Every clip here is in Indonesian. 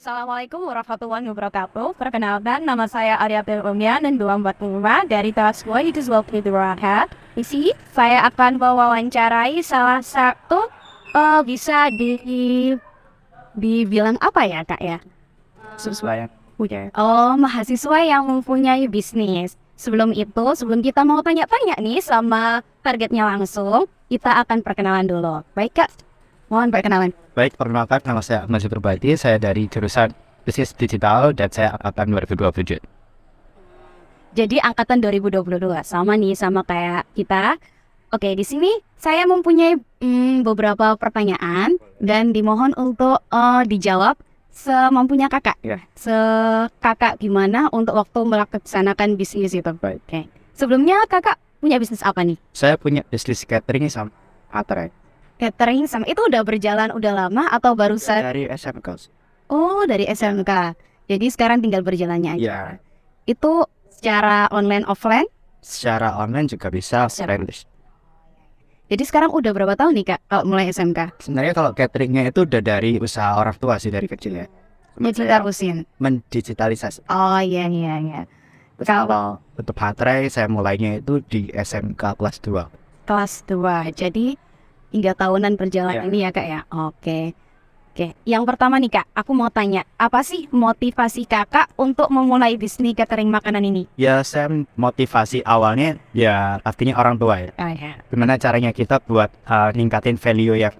Assalamualaikum warahmatullahi wabarakatuh. Perkenalkan, nama saya Arya Firman dan 245 dari kelas 2 itu Rahat. Di sini saya akan mewawancarai salah satu bisa dibilang apa ya kak ya? Sesuai punya. Mahasiswa yang mempunyai bisnis. Sebelum kita mau tanya-tanya nih sama targetnya langsung, kita akan perkenalan dulu. Baik kak, mohon perkenalan. Baik, perkenalkan nama saya Ahmad Suprabadi, saya dari jurusan Bisnis Digital dan saya angkatan 2027. Jadi angkatan 2022 sama nih sama kayak kita. Oke, di sini saya mempunyai beberapa pertanyaan dan dimohon untuk dijawab semampunya kakak. Ya. Kakak gimana untuk waktu melaksanakan bisnis itu. Baik. Oke. Sebelumnya kakak punya bisnis apa nih? Saya punya bisnis catering sama atrai Catering sama itu udah berjalan udah lama atau barusan? dari SMK. Oh, dari SMK. Jadi sekarang tinggal berjalannya aja. Ya, Itu secara online offline. secara online juga bisa. Jadi sekarang udah berapa tahun nih kak kalau mulai SMK? Sebenarnya kalau cateringnya itu udah dari usaha orang tua sih dari kecil ya. Jadi terusin. Mendigitalisasi. Oh iya. Kalau Untuk atrai saya mulainya itu di SMK kelas 2. kelas 2, jadi 3 tahunan berjalan Iya. ini ya kak ya. Oke. Yang pertama nih kak, aku mau tanya, apa sih motivasi kakak untuk memulai bisnis catering makanan ini? Ya, saya motivasi awalnya ya pastinya orang tua ya. Ya. Gimana caranya kita buat ningkatin value yang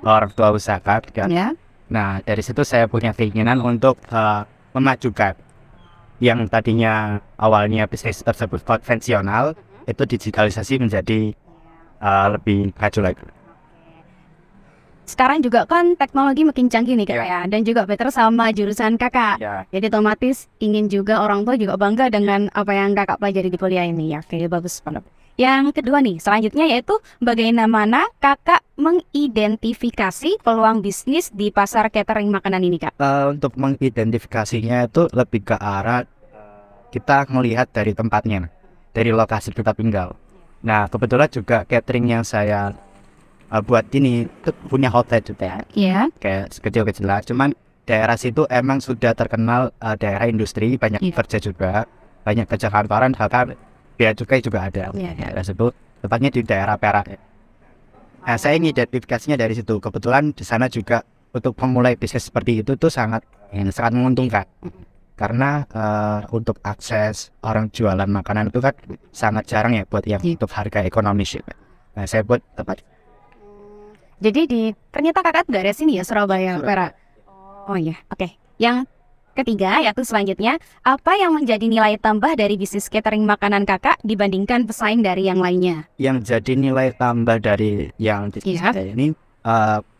orang tua usahakan kan? Ya. Nah, dari situ saya punya keinginan untuk memajukan yang tadinya awalnya bisnis tersebut konvensional itu digitalisasi menjadi lebih maju lagi. Sekarang juga kan teknologi makin canggih nih kak Ya. ya, dan juga better sama jurusan kakak. Ya, Jadi otomatis ingin juga orang tua juga bangga dengan apa yang kakak pelajari di kuliah ini ya. Oke, bagus banget. Yang kedua nih, selanjutnya yaitu bagaimana kakak mengidentifikasi peluang bisnis di pasar catering makanan ini kak? untuk mengidentifikasinya itu lebih ke arah kita melihat dari tempatnya, dari lokasi kita tinggal. Nah, kebetulan juga catering yang saya buat ini itu punya hotel juga, Iya. kayak sekecil-kecilan. Cuman daerah situ emang sudah terkenal daerah industri, banyak Iya. kerja juga, banyak kerja kantoran, bahkan bea cukai juga ada. Iya. Daerah situ, tepatnya di daerah Perak. Nah, saya identifikasinya dari situ. Kebetulan di sana juga untuk memulai bisnis seperti itu tuh sangat menguntungkan. Karena untuk akses orang jualan makanan itu kan sangat jarang ya buat yang untuk harga ekonomis ya. Nah, saya buat tempat. Jadi ternyata kakak dari sini ya, Surabaya, Perak. Oh iya, oke. Yang ketiga yaitu selanjutnya, apa yang menjadi nilai tambah dari bisnis catering makanan kakak dibandingkan pesaing dari yang lainnya? Yang jadi nilai tambah dari yang bisnis Iya. saya ini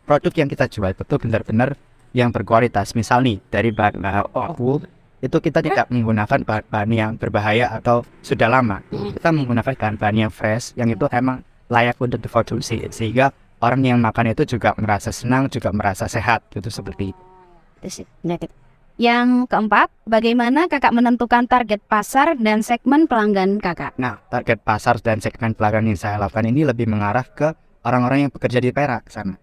produk yang kita jual itu benar-benar yang berkualitas. Misal nih dari bahan baku itu kita tidak menggunakan bahan-bahan yang berbahaya atau sudah lama. Kita menggunakan bahan-bahan yang fresh, yang itu emang layak untuk dikonsumsi, sehingga orang yang makan itu juga merasa senang, juga merasa sehat, gitu seperti itu. Yang keempat, bagaimana kakak menentukan target pasar dan segmen pelanggan kakak? Nah, target pasar dan segmen pelanggan yang saya lakukan ini lebih mengarah ke orang-orang yang bekerja di Perak sana.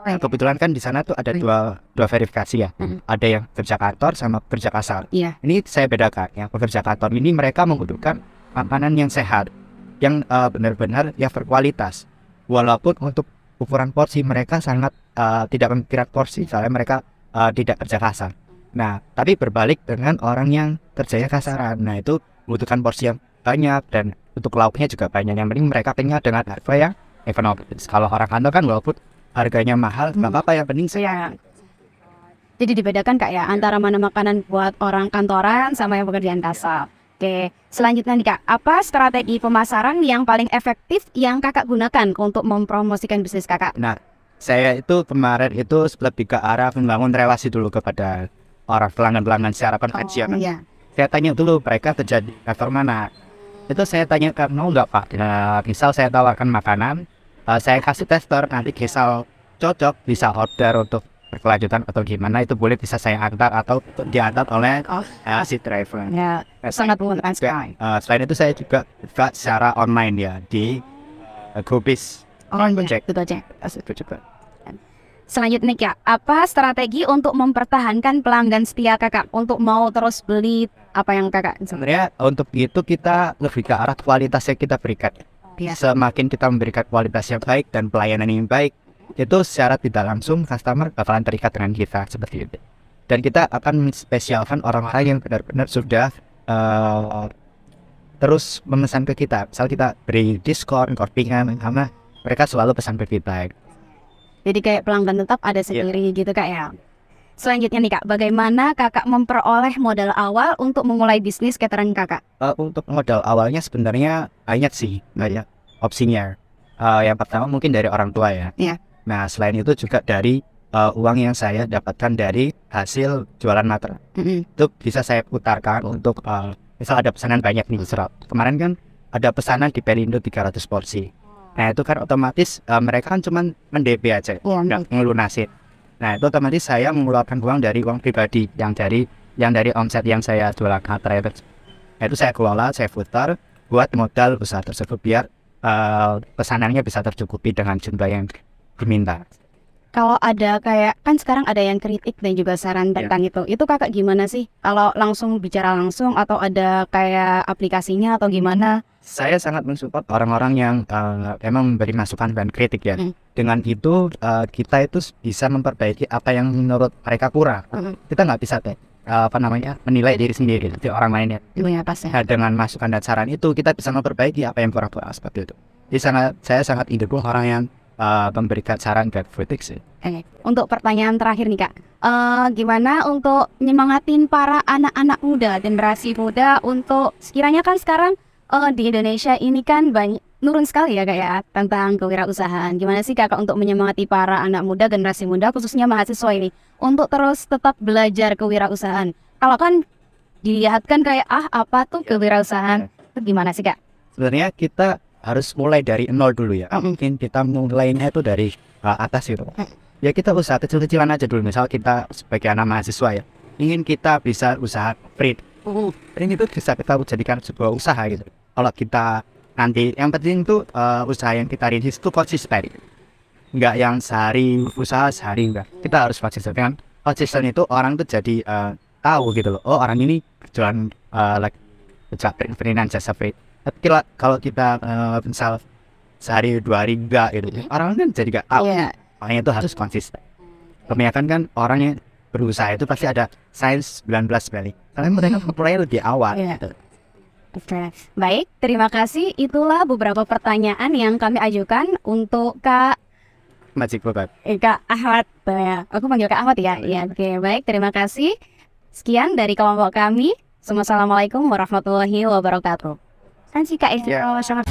Nah, kebetulan kan di sana tuh ada dua verifikasi ya. Ada yang kerja kantor sama kerja kasar. Iya. Ini saya bedakan. Yang pekerja kantor ini mereka membutuhkan makanan yang sehat, yang benar-benar yang berkualitas. Walaupun untuk ukuran porsi mereka sangat tidak memperkirakan porsi, soalnya mereka tidak kerja kasar. Nah, tapi berbalik dengan orang yang kerjanya kasaran. Nah, itu membutuhkan porsi yang banyak dan untuk lauknya juga banyak. Yang penting mereka kenyang dengan harga yang ekonomis. Kalau orang kantor kan walaupun harganya mahal, nggak apa-apa, yang penting saya. Jadi dibedakan kak ya antara mana makanan buat orang kantoran sama yang pekerjaan kasar. Oke, selanjutnya nih kak, apa strategi pemasaran yang paling efektif yang kakak gunakan untuk mempromosikan bisnis kakak? Nah, saya itu kemarin itu lebih ke arah membangun relasi dulu kepada orang pelanggan-pelanggan secara konvensional. Iya. Saya tanya dulu mereka kerja di kantor mana. Itu saya tanyakan, mau nggak Pak? Nah, misal saya tawarkan makanan, saya kasih tester, nanti misal cocok bisa order untuk berkelanjutan atau gimana, itu boleh bisa saya antar atau diantar oleh si driver. Ya, sangat menggunakan sekali. Selain itu saya juga buka secara online ya di Gobis. Oh iya, itu aja. Itu juga. Selanjutnya Kak, apa strategi untuk mempertahankan pelanggan setia Kakak untuk mau terus beli apa yang Kakak Sebenarnya untuk itu kita lebih ke arah kualitas yang kita berikan. Semakin kita memberikan kualitas yang baik dan pelayanan yang baik, itu secara tidak langsung customer bakalan terikat dengan kita seperti itu. Dan kita akan menspesialkan orang-orang yang benar-benar sudah terus memesan ke kita. Misal kita beri diskon, korpingan, karena mereka selalu pesan ke kita. Jadi kayak pelanggan tetap ada sendiri gitu Kak ya. Selanjutnya nih Kak, bagaimana Kakak memperoleh modal awal untuk memulai bisnis catering Kakak? Untuk modal awalnya sebenarnya banyak sih, banyak opsinya. Yang pertama mungkin dari orang tua ya. Iya. Nah selain itu juga dari uang yang saya dapatkan dari hasil jualan materai. Itu bisa saya putarkan untuk misal ada pesanan banyak nih, kemarin kan ada pesanan di Pelindo 300 porsi. Nah itu kan otomatis mereka kan cuma men-DP aja, nggak ngelunasin. Nah itu otomatis saya mengeluarkan uang dari uang pribadi yang dari omset yang saya jualan materai. Nah itu saya kelola, saya putar buat modal usaha tersebut biar pesanannya bisa tercukupi dengan jumlah yang diminta. Kalau ada kayak, kan sekarang ada yang kritik dan juga saran tentang itu Kakak gimana sih? Kalau langsung bicara langsung atau ada kayak aplikasinya atau gimana? Saya sangat mensupport orang-orang yang memang memberi masukan dan kritik ya. Dengan itu kita itu bisa memperbaiki apa yang menurut mereka kurang. Kita nggak bisa menilai diri sendiri dari orang lainnya. Iya pasti. Nah, dengan masukan dan saran itu kita bisa memperbaiki apa yang kurang seperti itu. Jadi saya sangat mendukung orang yang memberikan saran dan kritik sih. Untuk pertanyaan terakhir nih Kak, gimana untuk nyemangatin para anak-anak muda, generasi muda untuk sekiranya kan sekarang di Indonesia ini kan banyak nurun sekali ya Kak ya tentang kewirausahaan. Gimana sih Kakak untuk menyemangati para anak muda, generasi muda khususnya mahasiswa ini untuk terus tetap belajar kewirausahaan? Kalau kan dilihatkan kayak apa tuh kewirausahaan? Itu gimana sih Kak? Sebenarnya kita harus mulai dari nol dulu ya. Mungkin kita mulainya itu dari atas itu. Ya kita usaha kecil-kecilan aja dulu. Misal kita sebagai anak mahasiswa ya, ingin kita bisa usaha print. Ini itu bisa kita jadikan sebuah usaha gitu. Kalau kita nanti yang penting itu usaha yang kita rintis itu konsisten. Enggak yang sehari usaha sehari enggak. Kita harus konsisten. Dengan konsisten itu orang tuh jadi tahu gitu loh. Oh orang ini jualan printan jasa print. Tapi kalau kita misal sehari 2 hari enggak gitu, orang kan jadi enggak tahu. Makanya itu harus konsisten. Kebanyakan kan orang yang berusaha itu pasti ada sains 19 kali. Karena mereka mulai lebih awal. Gitu. Oke. Baik, terima kasih. Itulah beberapa pertanyaan yang kami ajukan untuk Kak Kak Ahmad. Aku panggil Kak Ahmad ya. Oke, baik. Terima kasih. Sekian dari kelompok kami. Assalamualaikum warahmatullahi wabarakatuh. Kan sih Kak, sangat